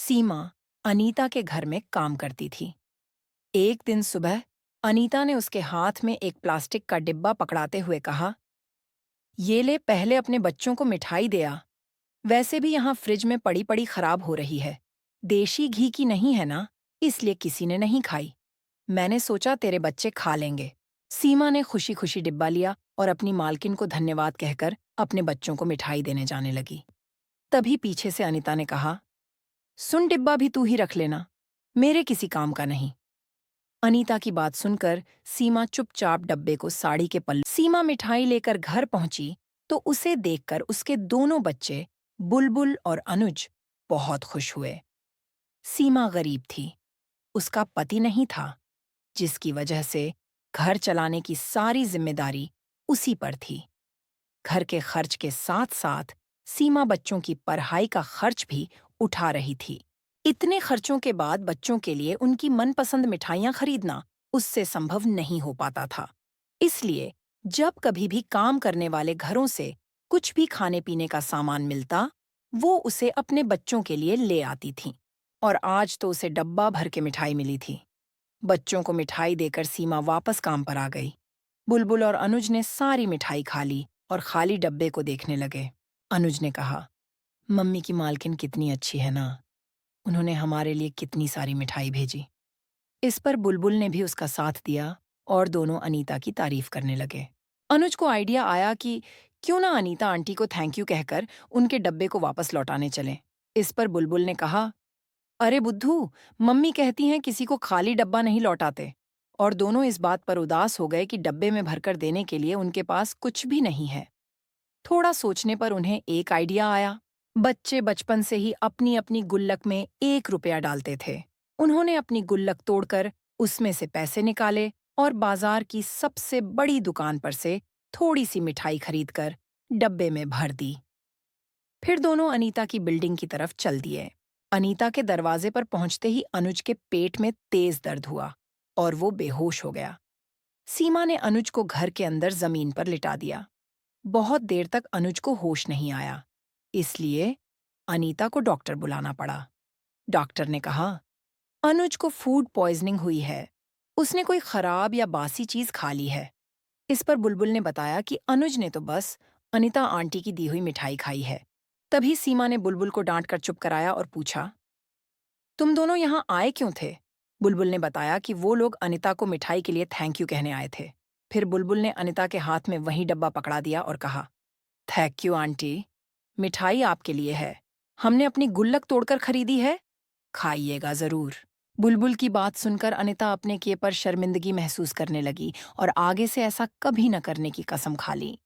सीमा अनीता के घर में काम करती थी। एक दिन सुबह अनीता ने उसके हाथ में एक प्लास्टिक का डिब्बा पकड़ाते हुए कहा, ये ले, पहले अपने बच्चों को मिठाई दे आ। वैसे भी यहाँ फ्रिज में पड़ी पड़ी खराब हो रही है। देशी घी की नहीं है ना, इसलिए किसी ने नहीं खाई। मैंने सोचा तेरे बच्चे खा लेंगे। सीमा ने खुशी खुशी डिब्बा लिया और अपनी मालकिन को धन्यवाद कहकर अपने बच्चों को मिठाई देने जाने लगी। तभी पीछे से अनीता ने कहा, सुन, डिब्बा भी तू ही रख लेना, मेरे किसी काम का नहीं। अनीता की बात सुनकर सीमा चुपचाप डब्बे को साड़ी के पल्ले। सीमा मिठाई लेकर घर पहुंची तो उसे देखकर उसके दोनों बच्चे बुलबुल और अनुज बहुत खुश हुए। सीमा गरीब थी, उसका पति नहीं था, जिसकी वजह से घर चलाने की सारी जिम्मेदारी उसी पर थी। घर के खर्च के साथ साथ सीमा बच्चों की पढ़ाई का खर्च भी उठा रही थी। इतने खर्चों के बाद बच्चों के लिए उनकी मनपसंद मिठाइयाँ खरीदना उससे संभव नहीं हो पाता था। इसलिए जब कभी भी काम करने वाले घरों से कुछ भी खाने पीने का सामान मिलता, वो उसे अपने बच्चों के लिए ले आती थीं। और आज तो उसे डब्बा भर के मिठाई मिली थी। बच्चों को मिठाई देकर सीमा वापस काम पर आ गई। बुलबुल और अनुज ने सारी मिठाई खा ली और खाली डब्बे को देखने लगे। अनुज ने कहा, मम्मी की मालकिन कितनी अच्छी है ना, उन्होंने हमारे लिए कितनी सारी मिठाई भेजी। इस पर बुलबुल ने भी उसका साथ दिया और दोनों अनीता की तारीफ करने लगे। अनुज को आइडिया आया कि क्यों ना अनीता आंटी को थैंक यू कहकर उनके डब्बे को वापस लौटाने चलें। इस पर बुलबुल ने कहा, अरे बुद्धू, मम्मी कहती हैं किसी को खाली डब्बा नहीं लौटाते। और दोनों इस बात पर उदास हो गए कि डब्बे में भरकर देने के लिए उनके पास कुछ भी नहीं है। थोड़ा सोचने पर उन्हें एक आइडिया आया। बच्चे बचपन से ही अपनी अपनी गुल्लक में 1 रुपया डालते थे। उन्होंने अपनी गुल्लक तोड़कर उसमें से पैसे निकाले और बाजार की सबसे बड़ी दुकान पर से थोड़ी सी मिठाई खरीदकर डब्बे में भर दी। फिर दोनों अनीता की बिल्डिंग की तरफ चल दिए। अनीता के दरवाजे पर पहुंचते ही अनुज के पेट में तेज दर्द हुआ और वो बेहोश हो गया। सीमा ने अनुज को घर के अंदर जमीन पर लिटा दिया। बहुत देर तक अनुज को होश नहीं आया, इसलिए अनीता को डॉक्टर बुलाना पड़ा। डॉक्टर ने कहा, अनुज को फूड पॉइजनिंग हुई है, उसने कोई खराब या बासी चीज खा ली है। इस पर बुलबुल ने बताया कि अनुज ने तो बस अनीता आंटी की दी हुई मिठाई खाई है। तभी सीमा ने बुलबुल को डांटकर चुप कराया और पूछा, तुम दोनों यहाँ आए क्यों थे? बुलबुल ने बताया कि वो लोग अनीता को मिठाई के लिए थैंक यू कहने आए थे। फिर बुलबुल ने अनीता के हाथ में वही डब्बा पकड़ा दिया और कहा, थैंक यू आंटी, मिठाई आपके लिए है, हमने अपनी गुल्लक तोड़कर खरीदी है, खाइएगा जरूर। बुलबुल की बात सुनकर अनीता अपने किए पर शर्मिंदगी महसूस करने लगी और आगे से ऐसा कभी न करने की कसम खा ली।